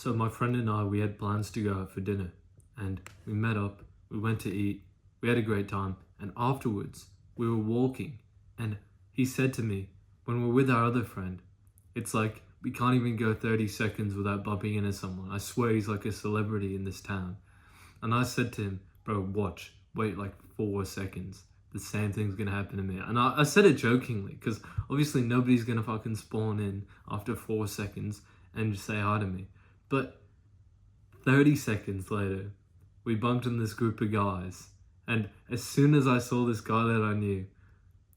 So my friend and I, we had plans to go out for dinner, and we met up, we went to eat, we had a great time, and afterwards we were walking, and he said to me, when we're with our other friend, it's like we can't even go 30 seconds without bumping into someone. I swear he's like a celebrity in this town. And I said to him, bro, wait like 4 seconds. The same thing's gonna happen to me. And I said it jokingly, because obviously nobody's gonna fucking spawn in after 4 seconds and just say hi to me. But 30 seconds later, we bumped in this group of guys. And as soon as I saw this guy that I knew,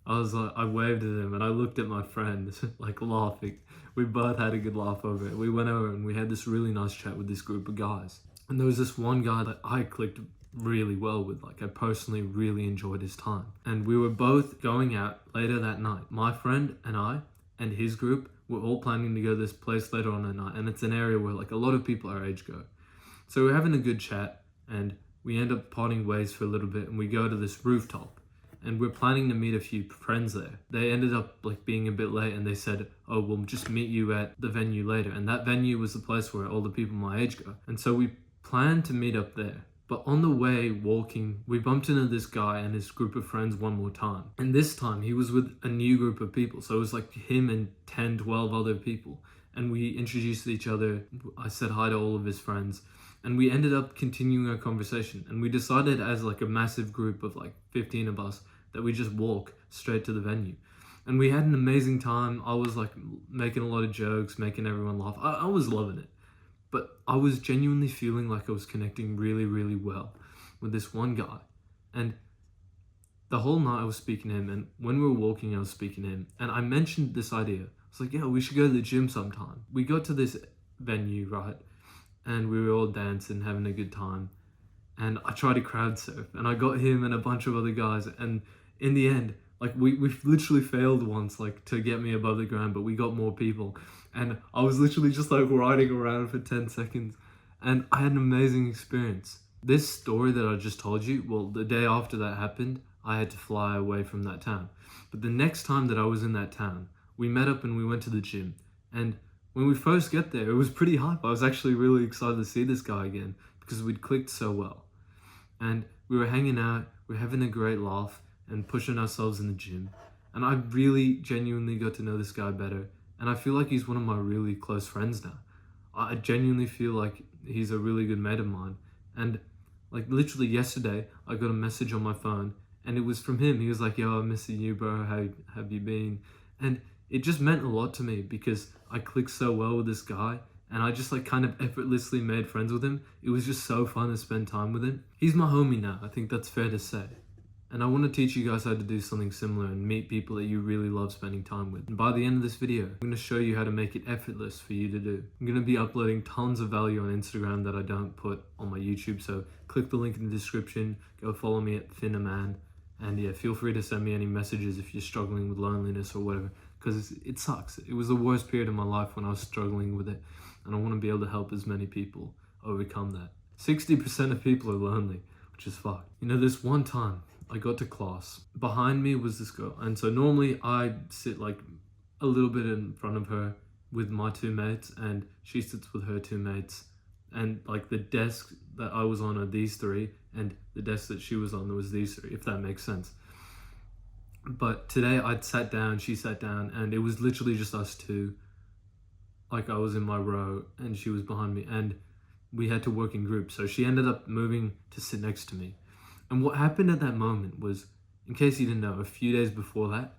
I waved at him and I looked at my friend, like laughing. We both had a good laugh over it. We went over and we had this really nice chat with this group of guys. And there was this one guy that I clicked really well with. Like, I personally really enjoyed his time. And we were both going out later that night. My friend and I and his group were all planning to go to this place later on at night. And it's an area where like a lot of people our age go. So we're having a good chat and we end up parting ways for a little bit and we go to this rooftop. And we're planning to meet a few friends there. They ended up like being a bit late and they said, oh, we'll just meet you at the venue later. And that venue was the place where all the people my age go. And so we planned to meet up there. But on the way walking, we bumped into this guy and his group of friends one more time. And this time he was with a new group of people. So it was like him and 10, 12 other people. And we introduced each other. I said hi to all of his friends. And we ended up continuing our conversation. And we decided as like a massive group of like 15 of us that we just walk straight to the venue. And we had an amazing time. I was like making a lot of jokes, making everyone laugh. I was loving it. But I was genuinely feeling like I was connecting really, really well with this one guy. And the whole night I was speaking to him, and when we were walking, I was speaking to him. And I mentioned this idea. I was like, yeah, we should go to the gym sometime. We got to this venue, right? And we were all dancing, having a good time. And I tried to crowd surf, and I got him and a bunch of other guys. And in the end, like we literally failed once, like to get me above the ground, but we got more people. And I was literally just like riding around for 10 seconds. And I had an amazing experience. This story that I just told you, well, the day after that happened, I had to fly away from that town. But the next time that I was in that town, we met up and we went to the gym. And when we first get there, it was pretty hype. I was actually really excited to see this guy again because we'd clicked so well. And we were hanging out, we were having a great laugh and pushing ourselves in the gym. And I really genuinely got to know this guy better. And I feel like he's one of my really close friends now. I genuinely feel like he's a really good mate of mine. And like literally yesterday, I got a message on my phone and it was from him. He was like, yo, I'm missing you, bro. How have you been? And it just meant a lot to me because I clicked so well with this guy and I just like kind of effortlessly made friends with him. It was just so fun to spend time with him. He's my homie now. I think that's fair to say. And I want to teach you guys how to do something similar and meet people that you really love spending time with. And by the end of this video, I'm going to show you how to make it effortless for you to do. I'm going to be uploading tons of value on Instagram that I don't put on my YouTube. So click the link in the description, go follow me at Finaman. And yeah, feel free to send me any messages if you're struggling with loneliness or whatever, because it sucks. It was the worst period of my life when I was struggling with it. And I want to be able to help as many people overcome that. 60% of people are lonely, which is fucked. You know, this one time, I got to class. Behind me was this girl. And so normally I sit like a little bit in front of her with my two mates and she sits with her two mates. And like the desk that I was on are these three and the desk that she was on was these three, if that makes sense. But today I'd sat down, she sat down, and it was literally just us two. Like I was in my row and she was behind me and we had to work in groups. So she ended up moving to sit next to me. And what happened at that moment was, in case you didn't know, a few days before that,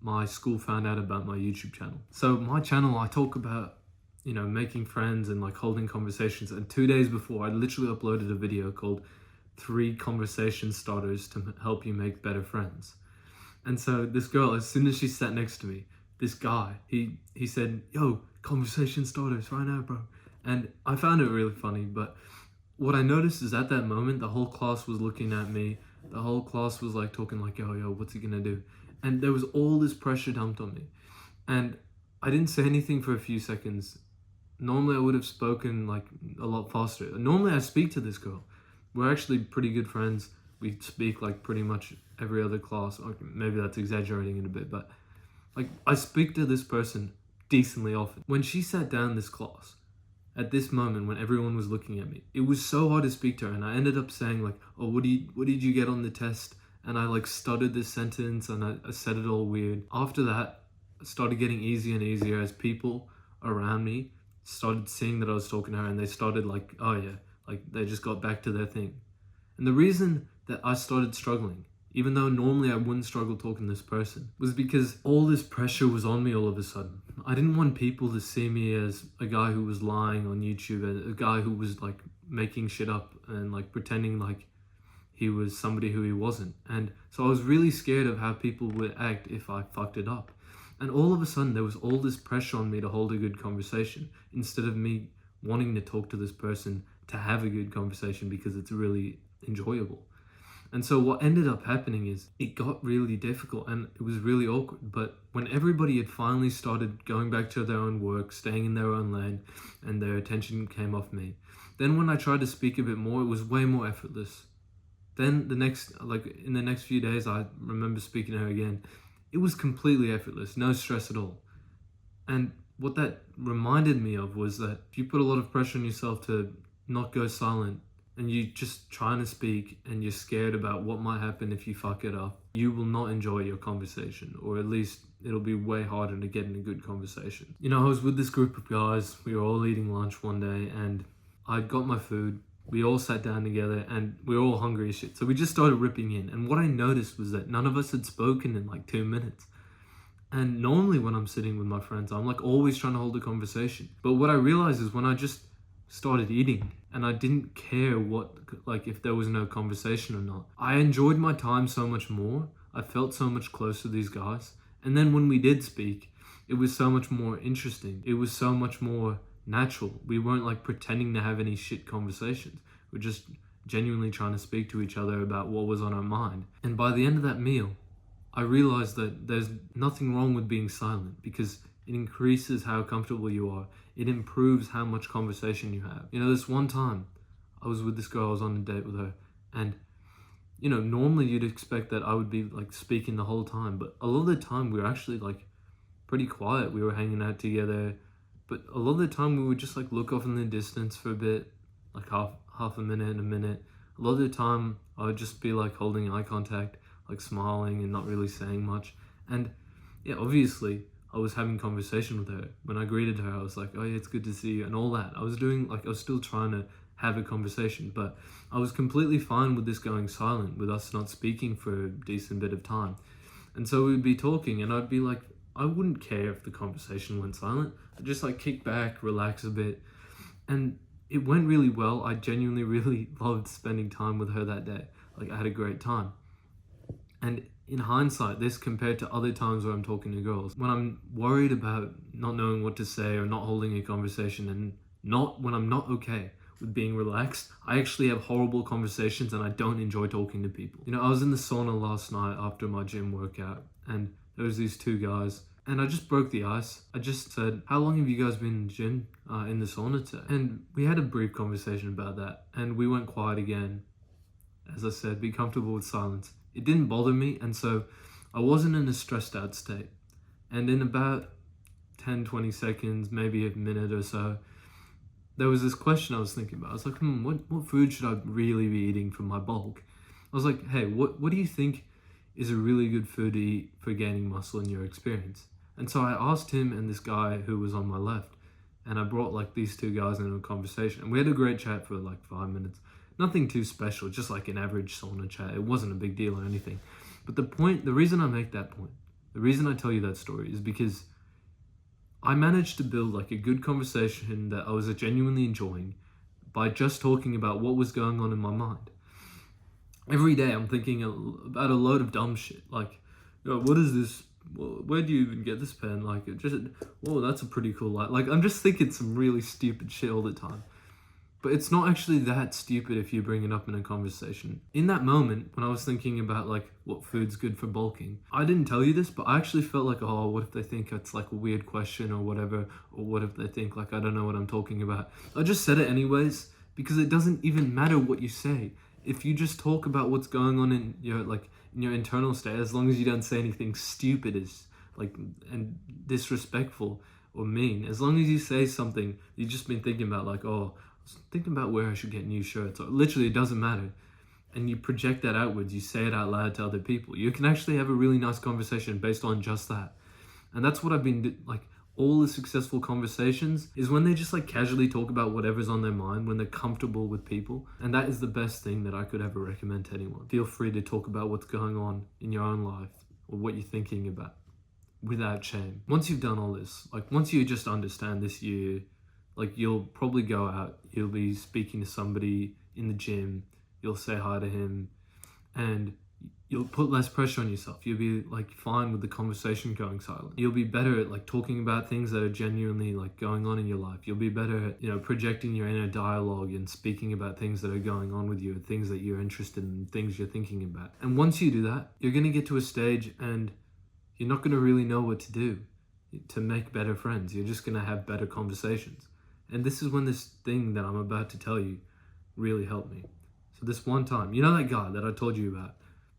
my school found out about my YouTube channel. So my channel, I talk about, you know, making friends and like holding conversations. And 2 days before, I literally uploaded a video called 3 Conversation Starters to help you make better friends. And so this girl, as soon as she sat next to me, this guy, he said, yo, conversation starters right now, bro. And I found it really funny, but what I noticed is at that moment, the whole class was looking at me. The whole class was like talking like, yo, what's he gonna do? And there was all this pressure dumped on me. And I didn't say anything for a few seconds. Normally I would have spoken like a lot faster. Normally I speak to this girl. We're actually pretty good friends. We speak like pretty much every other class. Okay, maybe that's exaggerating it a bit, but like I speak to this person decently often. When she sat down this class at this moment when everyone was looking at me. It was so hard to speak to her, and I ended up saying like, "Oh, what did you get on the test?" And I like stuttered this sentence, and I said it all weird. After that, it started getting easier and easier as people around me started seeing that I was talking to her, and they started like, "Oh yeah," like they just got back to their thing. And the reason that I started struggling, even though normally I wouldn't struggle talking to this person, was because all this pressure was on me all of a sudden. I didn't want people to see me as a guy who was lying on YouTube, a guy who was like making shit up and like pretending like he was somebody who he wasn't. And so I was really scared of how people would act if I fucked it up. And all of a sudden there was all this pressure on me to hold a good conversation instead of me wanting to talk to this person to have a good conversation because it's really enjoyable. And so what ended up happening is it got really difficult and it was really awkward. But when everybody had finally started going back to their own work, staying in their own lane, and their attention came off me, then when I tried to speak a bit more, it was way more effortless. Then in the next few days, I remember speaking to her again. It was completely effortless, no stress at all. And what that reminded me of was that if you put a lot of pressure on yourself to not go silent, and you're just trying to speak and you're scared about what might happen if you fuck it up, you will not enjoy your conversation, or at least it'll be way harder to get in a good conversation. You know, I was with this group of guys, we were all eating lunch one day, and I'd got my food, we all sat down together, and we were all hungry as shit. So we just started ripping in, and what I noticed was that none of us had spoken in like 2 minutes. And normally when I'm sitting with my friends, I'm like always trying to hold a conversation. But what I realized is when I just started eating and I didn't care if there was no conversation or not, I enjoyed my time so much more. I felt so much closer to these guys. And then when we did speak, it was so much more interesting. It was so much more natural. We weren't like pretending to have any shit conversations. We're just genuinely trying to speak to each other about what was on our mind. And by the end of that meal, I realized that there's nothing wrong with being silent because it increases how comfortable you are. It improves how much conversation you have. You know, this one time I was with this girl, I was on a date with her, and you know, normally you'd expect that I would be like speaking the whole time, but a lot of the time we were actually like pretty quiet. We were hanging out together, but a lot of the time we would just like look off in the distance for a bit, like half a minute, a minute. A lot of the time I would just be like holding eye contact, like smiling and not really saying much. And yeah, obviously I was having conversation with her. When I greeted her, I was like, "Oh yeah, it's good to see you," and all that. I was still trying to have a conversation, but I was completely fine with this going silent, with us not speaking for a decent bit of time. And so we'd be talking, and I'd be like, I wouldn't care if the conversation went silent. I'd just like kick back, relax a bit. And it went really well. I genuinely really loved spending time with her that day. Like, I had a great time. And in hindsight, this compared to other times where I'm talking to girls, when I'm worried about not knowing what to say or not holding a conversation, and when I'm not okay with being relaxed, I actually have horrible conversations and I don't enjoy talking to people. You know, I was in the sauna last night after my gym workout, and there was these two guys, and I just broke the ice. I just said, "How long have you guys been in the gym, in the sauna today?" And we had a brief conversation about that, and we went quiet again. As I said, be comfortable with silence. It didn't bother me, and so I wasn't in a stressed out state. And in about 10-20 seconds, maybe a minute or so, there was this question I was thinking about. I was like, what food should I really be eating for my bulk? I was like, hey, what do you think is a really good food to eat for gaining muscle in your experience? And so I asked him and this guy who was on my left, and I brought like these two guys into a conversation, and we had a great chat for like 5 minutes. Nothing too special, just like an average sauna chat. It wasn't a big deal or anything. But the reason I make that point, the reason I tell you that story is because I managed to build like a good conversation that I was genuinely enjoying by just talking about what was going on in my mind. Every day I'm thinking about a load of dumb shit. Like, what is this? Where do you even get this pen? Like, whoa, that's a pretty cool light. Like, I'm just thinking some really stupid shit all the time. But it's not actually that stupid if you bring it up in a conversation. In that moment, when I was thinking about like what food's good for bulking, I didn't tell you this, but I actually felt like, oh, what if they think it's like a weird question or whatever? Or what if they think like I don't know what I'm talking about? I just said it anyways, because it doesn't even matter what you say. If you just talk about what's going on in your internal state, as long as you don't say anything stupid and disrespectful or mean, as long as you say something you've just been thinking about, like, oh, I was thinking about where I should get new shirts, or literally it doesn't matter, and you project that outwards, you say it out loud to other people, you can actually have a really nice conversation based on just that. And that's what I've been like. All the successful conversations is when they just like casually talk about whatever's on their mind, when they're comfortable with people. And that is the best thing that I could ever recommend to anyone. Feel free to talk about what's going on in your own life or what you're thinking about without shame. Once you've done all this, like once you just understand this year, like you'll probably go out, you'll be speaking to somebody in the gym, you'll say hi to him, and you'll put less pressure on yourself. You'll be like fine with the conversation going silent. You'll be better at like talking about things that are genuinely like going on in your life. You'll be better at, projecting your inner dialogue and speaking about things that are going on with you, things that you're interested in, things you're thinking about. And once you do that, you're going to get to a stage and you're not going to really know what to do to make better friends. You're just going to have better conversations. And this is when this thing that I'm about to tell you really helped me. So this one time, that guy that I told you about,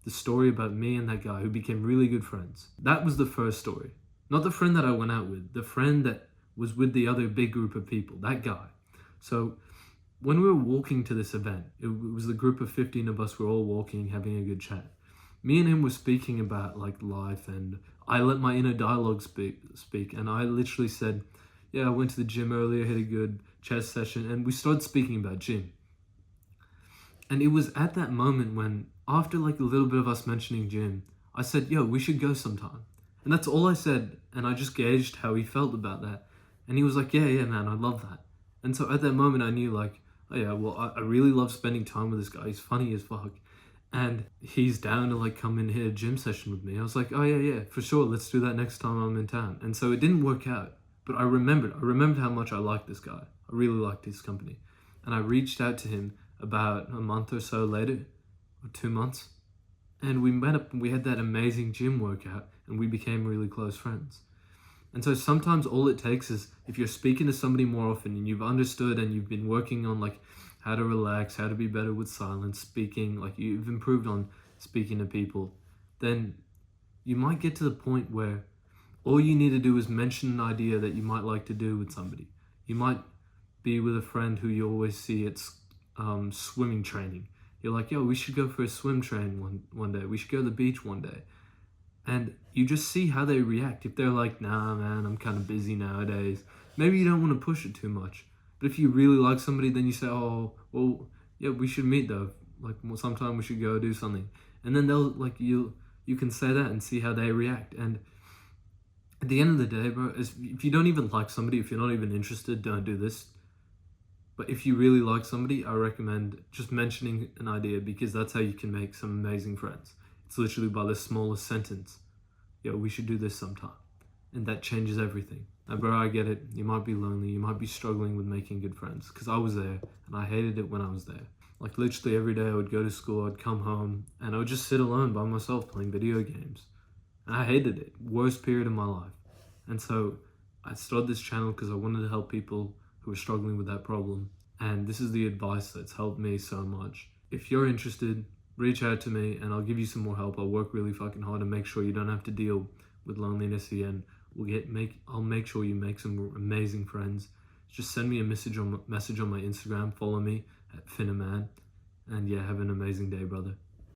the story about me and that guy who became really good friends. That was the first story. Not the friend that I went out with, the friend that was with the other big group of people, that guy. So when we were walking to this event, it was the group of 15 of us, we were all walking, having a good chat. Me and him were speaking about like life, and I let my inner dialogue speak. And I literally said, yeah, I went to the gym earlier, had a good chest session, and we started speaking about gym. And it was at that moment when, after like a little bit of us mentioning gym, I said, yo, we should go sometime. And that's all I said. And I just gauged how he felt about that. And he was like, yeah, man, I love that. And so at that moment I knew like, oh yeah, well, I really love spending time with this guy. He's funny as fuck. And he's down to like come and hit a gym session with me. I was like, oh yeah, for sure. Let's do that next time I'm in town. And so it didn't work out, but I remembered how much I liked this guy. I really liked his company. And I reached out to him about a month or so later, or 2 months, and we met up and we had that amazing gym workout and we became really close friends. And so sometimes all it takes is, if you're speaking to somebody more often and you've understood and you've been working on like how to relax, how to be better with silence, speaking, like you've improved on speaking to people, then you might get to the point where all you need to do is mention an idea that you might like to do with somebody. You might be with a friend who you always see at swimming training. You're like, yo, we should go for a swim train one day. We should go to the beach one day. And you just see how they react. If they're like, nah, man, I'm kind of busy nowadays. Maybe you don't want to push it too much. But if you really like somebody, then you say, oh, well, yeah, we should meet though. Like sometime we should go do something. And then they'll like, you can say that and see how they react. And at the end of the day, bro, if you don't even like somebody, if you're not even interested, don't do this. But if you really like somebody, I recommend just mentioning an idea, because that's how you can make some amazing friends. It's literally by the smallest sentence. Yo, we should do this sometime. And that changes everything. Now, bro, I get it. You might be lonely. You might be struggling with making good friends, because I was there and I hated it when I was there. Like literally every day I would go to school, I'd come home and I would just sit alone by myself playing video games. And I hated it. Worst period of my life. And so I started this channel because I wanted to help people who are struggling with that problem. And this is the advice that's helped me so much. If you're interested, reach out to me and I'll give you some more help. I'll work really fucking hard to make sure you don't have to deal with loneliness again. I'll make sure you make some amazing friends. Just send me a message on my Instagram, follow me at Finnaman. And yeah, have an amazing day, brother.